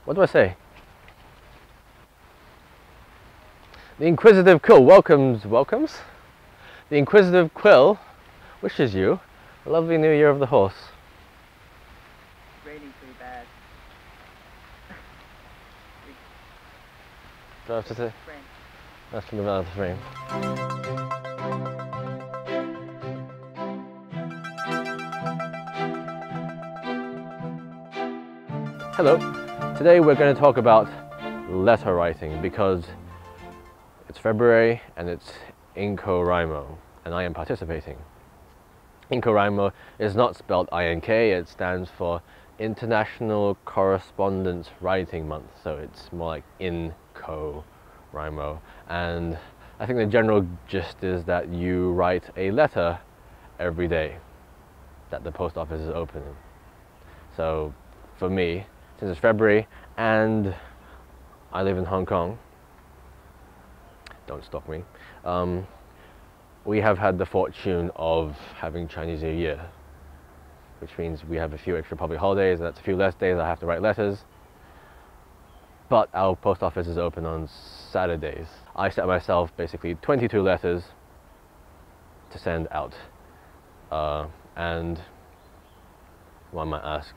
What do I say? The inquisitive quill welcomes. The inquisitive quill wishes you a lovely new year of the horse. It's raining pretty bad. Do I have to say? That's from the out of the frame. Hello. Today we're going to talk about letter writing because it's February and it's InCoWriMo and I am participating. InCoWriMo is not spelled I-N-K, it stands for International Correspondence Writing Month, so it's more like InCoWriMo. And I think the general gist is that you write a letter every day that the post office is open. So for me, since it's February and I live in Hong Kong, don't stalk me, we have had the fortune of having Chinese New Year, which means we have a few extra public holidays, and that's a few less days I have to write letters. But our post office is open on Saturdays. I set myself basically 22 letters to send out. And one might ask,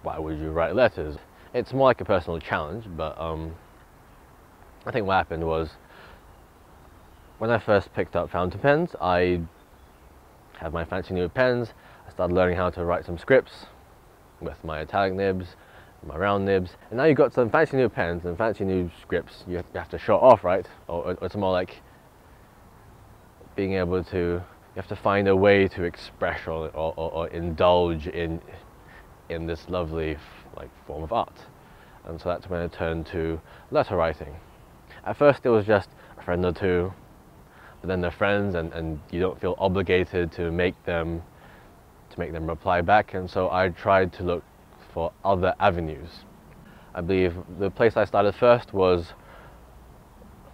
why would you write letters? It's more like a personal challenge, but I think what happened was, when I first picked up fountain pens, I had my fancy new pens. I started learning how to write some scripts with my italic nibs, my round nibs, and now you've got some fancy new pens and fancy new scripts you have to show off, right? Or it's more like being able to, you have to find a way to express or indulge in this lovely form of art. And so that's when I turned to letter writing. At first it was just a friend or two, but then they're friends and you don't feel obligated to make them reply back, and so I tried to look for other avenues. I believe the place I started first was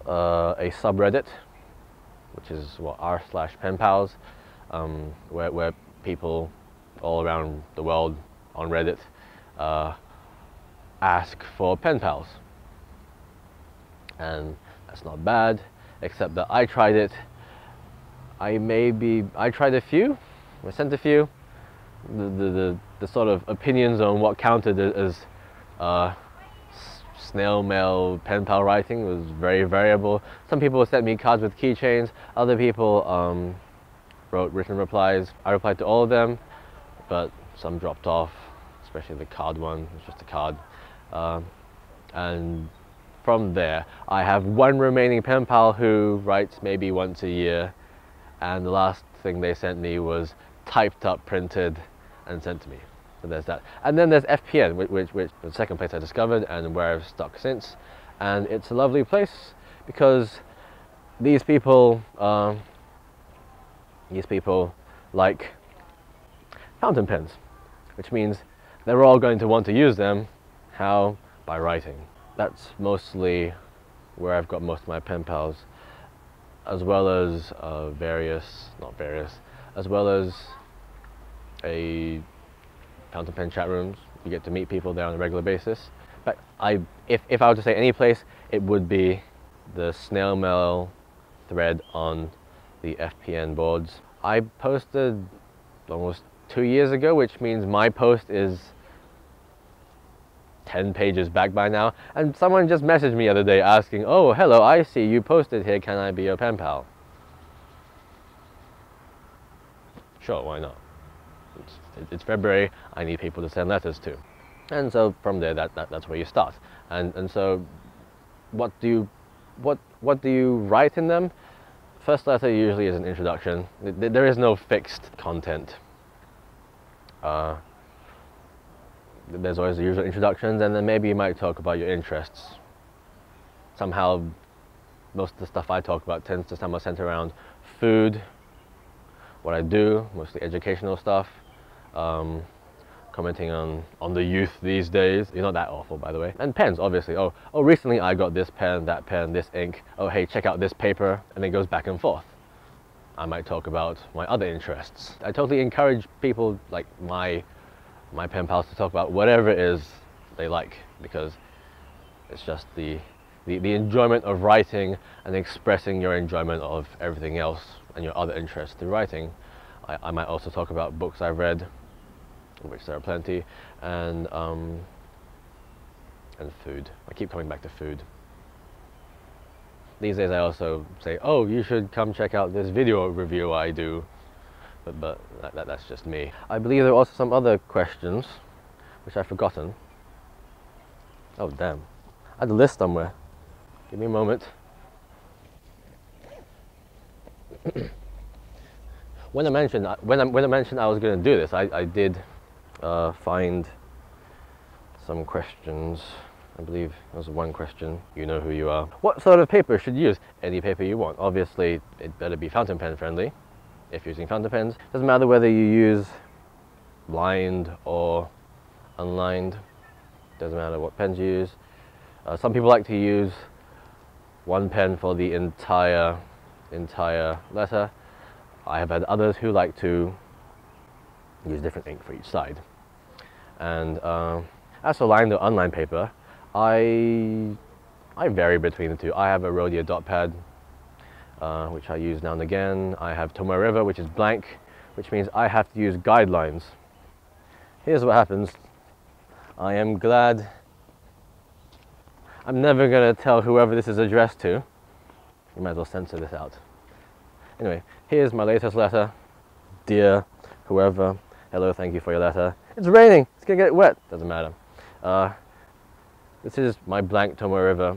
a subreddit, which is r/penpals, where people all around the world on Reddit ask for pen pals, and that's not bad, except that I tried it. I tried a few, I sent a few. The sort of opinions on what counted as snail mail pen pal writing was very variable. Some people sent me cards with keychains, other people wrote written replies. I replied to all of them, but some dropped off, especially the card one. It was just a card. And from there, I have one remaining pen pal who writes maybe once a year, and the last thing they sent me was typed up, printed, and sent to me. So there's that. And then there's FPN, which was the second place I discovered and where I've stuck since. And it's a lovely place because these people like fountain pens, which means they're all going to want to use them. How? By writing. That's mostly where I've got most of my pen pals, as well as as well as a fountain pen chat rooms. You get to meet people there on a regular basis. But if I were to say any place, it would be the snail mail thread on the FPN boards. I posted almost 2 years ago, which means my post is 10 pages back by now, and someone just messaged me the other day asking, "Oh, hello, I see you posted here, can I be your pen pal?" Sure, why not? It's February, I need people to send letters to. And so from there, that's where you start. And so what do you write in them? First letter usually is an introduction. There is no fixed content. There's always the usual introductions, and then maybe you might talk about your interests. Somehow, most of the stuff I talk about tends to somehow center around food, what I do, mostly educational stuff, commenting on the youth these days. You're not that awful, by the way. And pens, obviously. Oh, recently I got this pen, this ink. Oh, hey, check out this paper, and it goes back and forth. I might talk about my other interests. I totally encourage people like my pen pals to talk about whatever it is they like, because It's just the enjoyment of writing and expressing your enjoyment of everything else and your other interests through writing. I might also talk about books I've read, which there are plenty, and food. I keep coming back to food. These days I also say, oh, you should come check out this video review I do, but that's just me. I believe there are also some other questions which I've forgotten. Oh damn, I had a list somewhere. Give me a moment. When I mentioned I was going to do this, I did find some questions. I believe there was one question. You know who you are. What sort of paper should you use? Any paper you want. Obviously, it better be fountain pen friendly. If you're using fountain pens, doesn't matter whether you use lined or unlined. Doesn't matter what pens you use. Some people like to use one pen for the entire letter. I have had others who like to use different ink for each side. And as for lined or unlined paper, I vary between the two. I have a Rhodia dot pad, which I use now and again. I have Tomoe River, which is blank, which means I have to use guidelines. Here's what happens. I am glad. I'm never going to tell whoever this is addressed to. You might as well censor this out. Anyway, here's my latest letter. Dear whoever, hello, thank you for your letter. It's raining, it's going to get wet. Doesn't matter. This is my blank Tomoe River,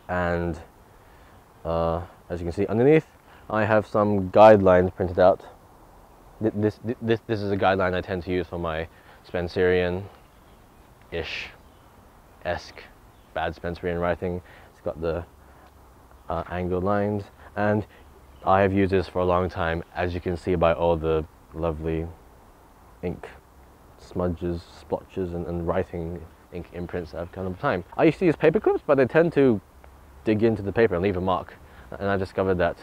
and as you can see underneath, I have some guidelines printed out. This is a guideline I tend to use for my Spencerian-esque bad Spencerian writing. It's got the angled lines, and I have used this for a long time, as you can see by all the lovely ink smudges, splotches, and writing ink imprints that have come over time. I used to use paper clips, but they tend to dig into the paper and leave a mark. And I discovered that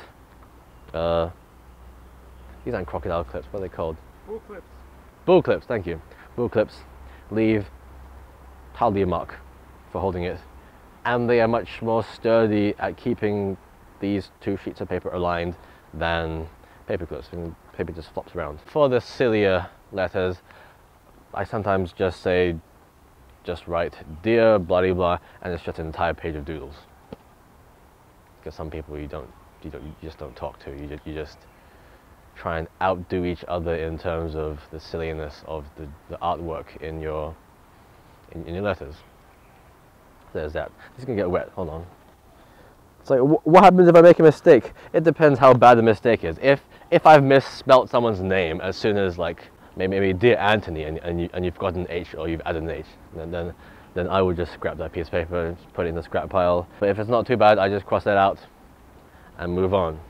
these aren't crocodile clips, what are they called? Bull clips. Bull clips, thank you. Bull clips leave hardly a mark for holding it. And they are much more sturdy at keeping these two sheets of paper aligned than paper clips, and paper just flops around. For the sillier letters, I sometimes just say, just write dear blah blah blah, and it's just an entire page of doodles. Because some people you just don't talk to. You just try and outdo each other in terms of the silliness of the artwork in your letters. There's that. This is gonna get wet. Hold on. It's like, what happens if I make a mistake? It depends how bad the mistake is. If I've misspelt someone's name as soon as, like, maybe dear Anthony, and you've got an H or you've added an H, then I would just scrap that piece of paper and put it in the scrap pile. But if it's not too bad, I just cross that out and move on.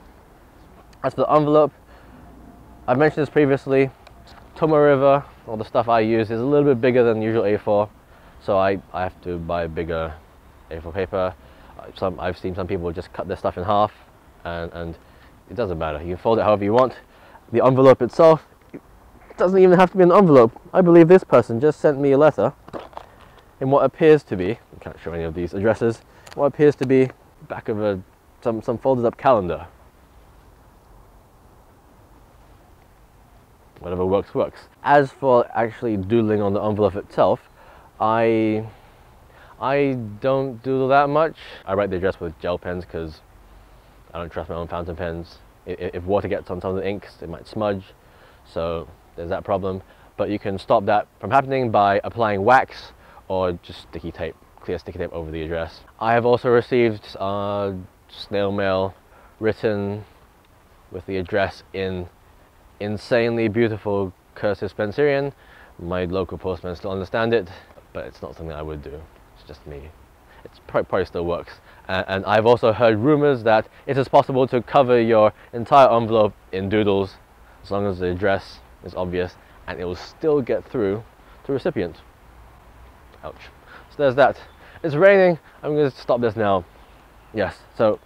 As for the envelope, I've mentioned this previously. Tomoe River, all the stuff I use, is a little bit bigger than usual A4, so I have to buy a bigger A4 paper. I've seen some people just cut their stuff in half, and it doesn't matter. You can fold it however you want. The envelope itself, it doesn't even have to be an envelope. I believe this person just sent me a letter in what appears to be, I can't show any of these addresses, what appears to be the back of some folded up calendar. Whatever works, works. As for actually doodling on the envelope itself, I don't doodle that much. I write the address with gel pens because I don't trust my own fountain pens. If water gets on some of the inks, it might smudge, so there's that problem. But you can stop that from happening by applying wax or just sticky tape, clear sticky tape over the address. I have also received snail mail written with the address in insanely beautiful cursive Spencerian. My local postman still understand it, but it's not something I would do. It's just me. It's probably still works. And I've also heard rumors that it is possible to cover your entire envelope in doodles as long as the address is obvious, and it will still get through to the recipient. Ouch. So there's that. It's raining. I'm going to stop this now. Yes, so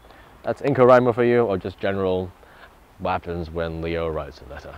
that's InCoWriMo for you, or just general what happens when Leo writes a letter.